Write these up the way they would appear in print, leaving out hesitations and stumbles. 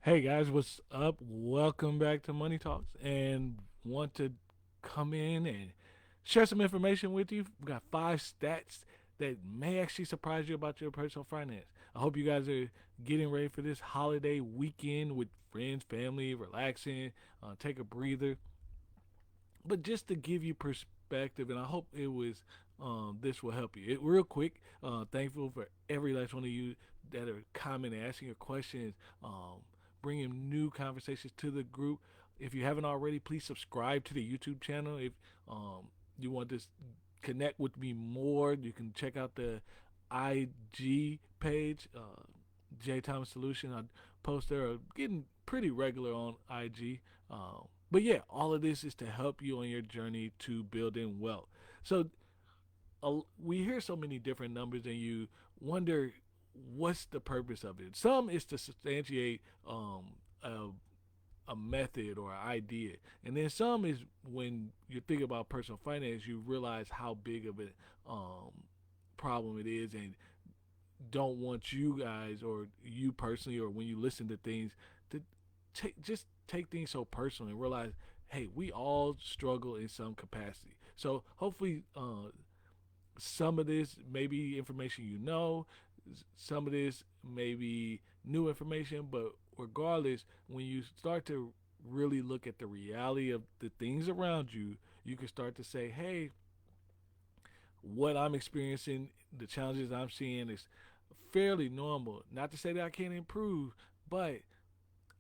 Hey guys, what's up? Welcome back to Money Talks and want to come in and share some information with you. We've got five stats that may actually surprise you about your personal finance. I hope you guys are getting ready for this holiday weekend with friends, family, relaxing, take a breather. But just to give you perspective, and I hope this will help you. Real quick, thankful for every last one of you that are commenting, asking your questions, bringing new conversations to the group. If you haven't already, please subscribe to the YouTube channel. If you want to connect with me more, you can check out the IG page, J Thomas Solution. I post there, getting pretty regular on IG. But yeah, all of this is to help you on your journey to building wealth. So we hear so many different numbers, and you wonder what's the purpose of it. Some is to substantiate a method or an idea, and then some is when you think about personal finance, you realize how big of a problem it is, and don't want you guys or you personally or when you listen to things to take things so personal and realize, hey, we all struggle in some capacity. So hopefully, some of this may be information some of this may be new information, but regardless, when you start to really look at the reality of the things around you, you can start to say, hey, what I'm experiencing, the challenges I'm seeing is fairly normal. Not to say that I can't improve, but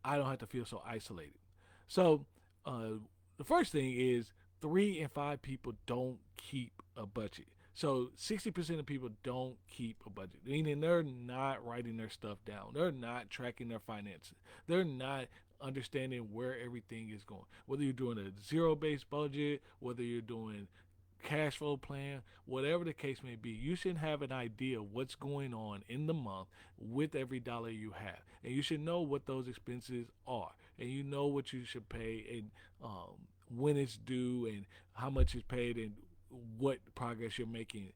I don't have to feel so isolated. So, the first thing is 3 in 5 people don't keep a budget. So 60% of people don't keep a budget, meaning they're not writing their stuff down. They're not tracking their finances. They're not understanding where everything is going. Whether you're doing a zero-based budget, whether you're doing cash flow plan, whatever the case may be, you should have an idea of what's going on in the month with every dollar you have. And you should know what those expenses are. And you know what you should pay and when it's due and how much is paid and what progress you're making.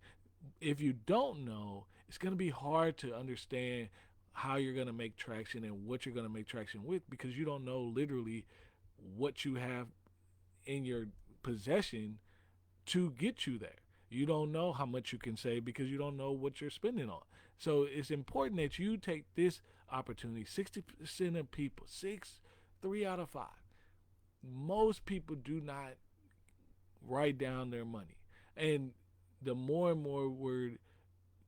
If you don't know, it's going to be hard to understand how you're going to make traction and what you're going to make traction with because you don't know literally what you have in your possession to get you there. You don't know how much you can save because you don't know what you're spending on. So it's important that you take this opportunity. 60% of people, 3 out of 5, most people do not write down their money. And the more and more we're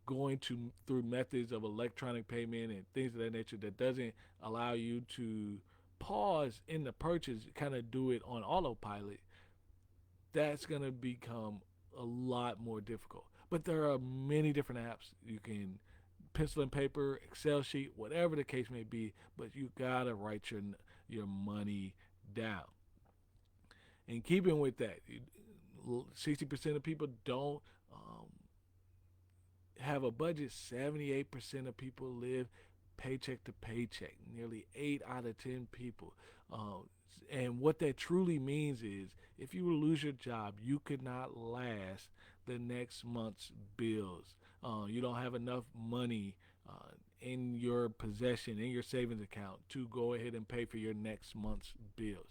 going to through methods of electronic payment and things of that nature that doesn't allow you to pause in the purchase, kind of do it on autopilot, that's going to become a lot more difficult. But there are many different apps. You can pencil and paper, Excel sheet, whatever the case may be, but you got to write your money down. And keeping with that, 60% of people don't have a budget. 78% of people live paycheck to paycheck. Nearly 8 out of 10 people. And what that truly means is if you lose your job, you could not last the next month's bills. You don't have enough money in your possession, in your savings account, to go ahead and pay for your next month's bills.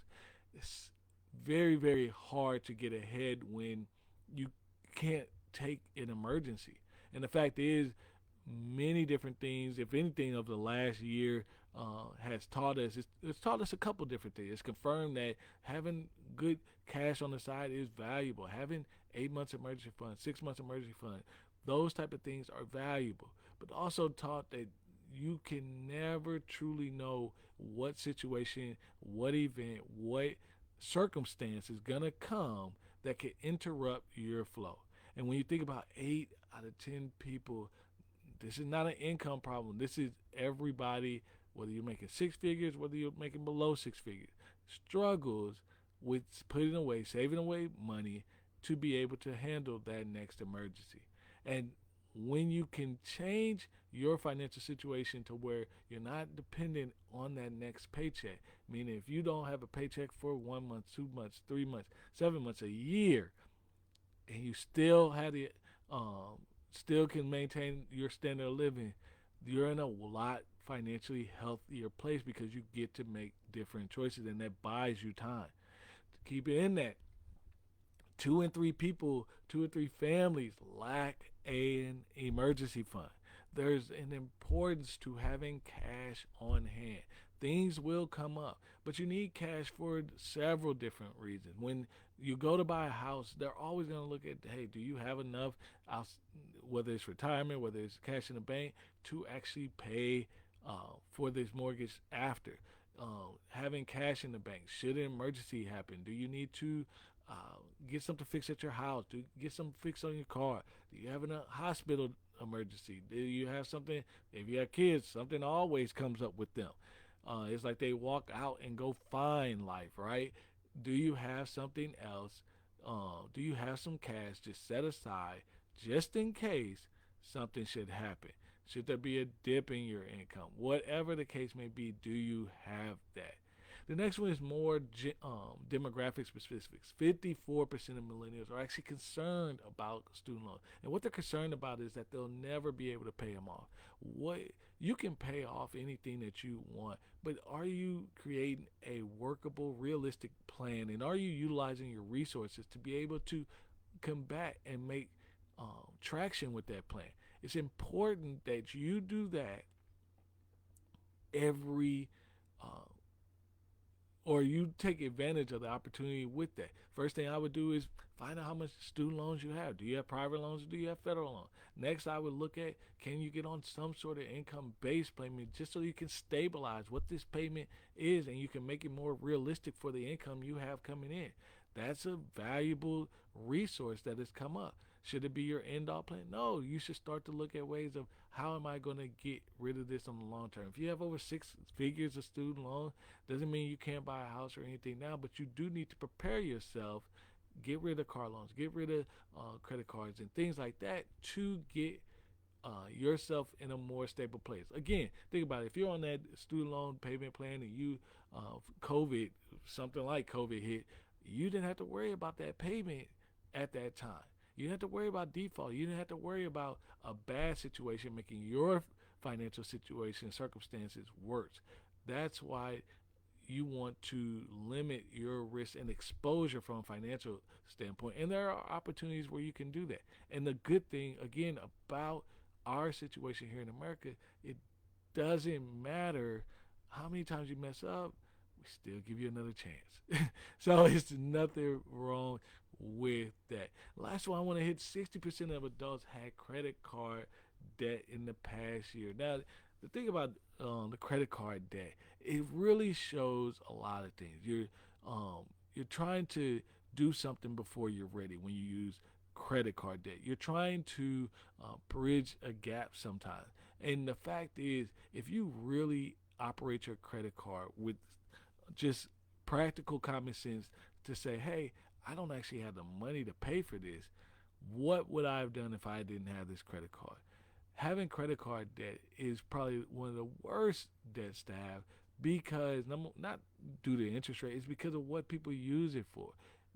It's very, very hard to get ahead when you can't take an emergency. And the fact is, many different things, if anything, of the last year has taught us, it's taught us a couple different things. It's confirmed that having good cash on the side is valuable. Having 8 months emergency fund, 6 months emergency fund, those type of things are valuable. But also taught that you can never truly know what situation, what event, what circumstance is gonna come that could interrupt your flow. And when you think about 8 out of 10 people, this is not an income problem. This is everybody, whether you're making 6 figures, whether you're making below 6 figures, struggles with putting away, saving away money to be able to handle that next emergency. And when you can change your financial situation to where you're not dependent on that next paycheck, meaning if you don't have a paycheck for 1 month, 2 months, 3 months, 7 months, a year, and you still had it, still can maintain your standard of living, you're in a lot financially healthier place because you get to make different choices, and that buys you time. Keep it in that. Two or three families lack an emergency fund. There's an importance to having cash on hand. Things will come up, but you need cash for several different reasons. When you go to buy a house, they're always going to look at, hey, do you have enough, whether it's retirement, whether it's cash in the bank, to actually pay for this mortgage after? Having cash in the bank, should an emergency happen, do you need to get something fixed at your house? Do you get something fixed on your car? Do you have a hospital emergency? Do you have something? If you have kids, something always comes up with them. It's like they walk out and go find life, right? Do you have something else? Do you have some cash just set aside just in case something should happen? Should there be a dip in your income? Whatever the case may be, do you have that? The next one is more demographic specifics. 54% of millennials are actually concerned about student loans. And what they're concerned about is that they'll never be able to pay them off. What You can pay off anything that you want, but are you creating a workable, realistic plan? And are you utilizing your resources to be able to combat and make traction with that plan? It's important that you do that every uh, or you take advantage of the opportunity with that. First thing I would do is find out how much student loans you have. Do you have private loans or do you have federal loans? Next, I would look at, can you get on some sort of income-based payment just so you can stabilize what this payment is and you can make it more realistic for the income you have coming in. That's a valuable resource that has come up. Should it be your end-all plan? No, you should start to look at ways of, how am I going to get rid of this on the long term? If you have over six figures of student loan, doesn't mean you can't buy a house or anything now, but you do need to prepare yourself. Get rid of car loans, get rid of credit cards and things like that to get yourself in a more stable place. Again, think about it. If you're on that student loan payment plan and COVID, something like COVID hit, you didn't have to worry about that payment at that time. You didn't have to worry about default. You didn't have to worry about a bad situation making your financial situation, circumstances worse. That's why you want to limit your risk and exposure from a financial standpoint. And there are opportunities where you can do that. And the good thing, again, about our situation here in America, it doesn't matter how many times you mess up, we still give you another chance. So it's nothing wrong with that. Last one, I want to hit 60% of adults had credit card debt in the past year. Now, the thing about the credit card debt, it really shows a lot of things. You're trying to do something before you're ready when you use credit card debt. You're trying to bridge a gap sometimes. And the fact is, if you really operate your credit card with just practical common sense to say, hey, I don't actually have the money to pay for this. What would I have done if I didn't have this credit card? Having credit card debt is probably one of the worst debts to have because, not due to interest rate, it's because of what people use it for.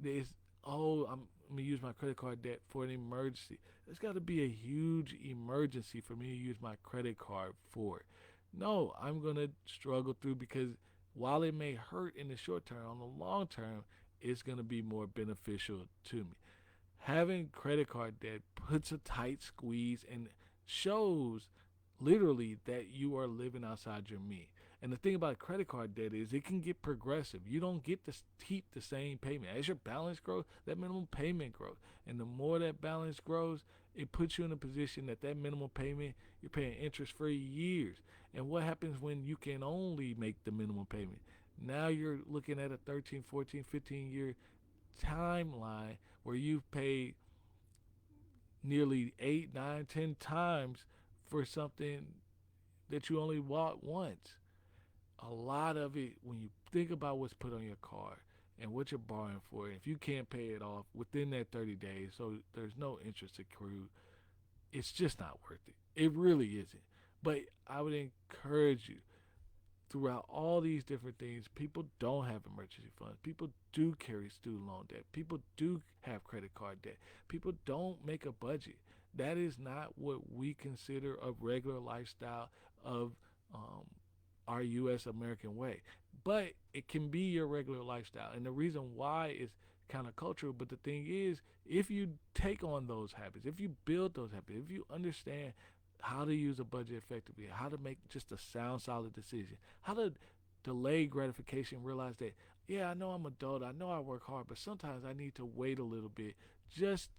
It's, oh, I'm going to use my credit card debt for an emergency. There's got to be a huge emergency for me to use my credit card for it. No, I'm going to struggle through because while it may hurt in the short term, on the long term, it's going to be more beneficial to me. Having credit card debt puts a tight squeeze and shows literally that you are living outside your means. And the thing about credit card debt is it can get progressive. You don't get to keep the same payment. As your balance grows, that minimum payment grows. And the more that balance grows, it puts you in a position that minimum payment, you're paying interest for years. And what happens when you can only make the minimum payment? Now you're looking at a 13, 14, 15-year timeline where you've paid nearly 8, 9, 10 times for something that you only bought once. A lot of it, when you think about what's put on your card and what you're borrowing for, if you can't pay it off within that 30 days, so there's no interest accrued, it's just not worth it. It really isn't. But I would encourage you, throughout all these different things, people don't have emergency funds. People do carry student loan debt. People do have credit card debt. People don't make a budget. That is not what we consider a regular lifestyle of um, our U.S. American way. But it can be your regular lifestyle. And the reason why is kind of cultural. But the thing is, if you take on those habits, if you build those habits, if you understand how to use a budget effectively, how to make just a sound, solid decision, how to delay gratification, realize that, yeah, I know I'm adult, I know I work hard, but sometimes I need to wait a little bit just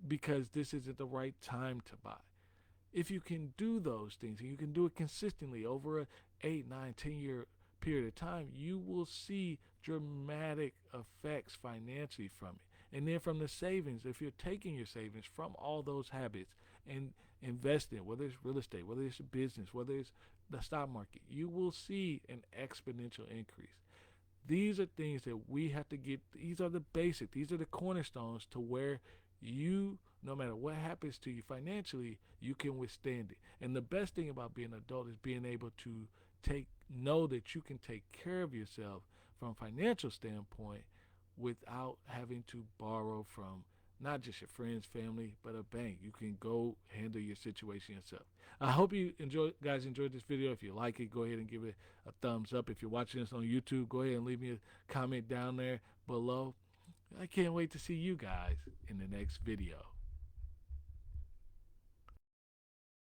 because this isn't the right time to buy. If you can do those things and you can do it consistently over a 8, 9, 10 year period of time, you will see dramatic effects financially from it. And then from the savings, if you're taking your savings from all those habits and investing, whether it's real estate, whether it's a business, whether it's the stock market, you will see an exponential increase. These are things that we have to get. These are the basic. These are the cornerstones to where you, no matter what happens to you financially, you can withstand it. And the best thing about being an adult is being able to know that you can take care of yourself from a financial standpoint without having to borrow from not just your friends, family, but a bank. You can go handle your situation yourself. I hope you guys enjoyed this video. If you like it, go ahead and give it a thumbs up. If you're watching this on YouTube, go ahead and leave me a comment down there below. I can't wait to see you guys in the next video.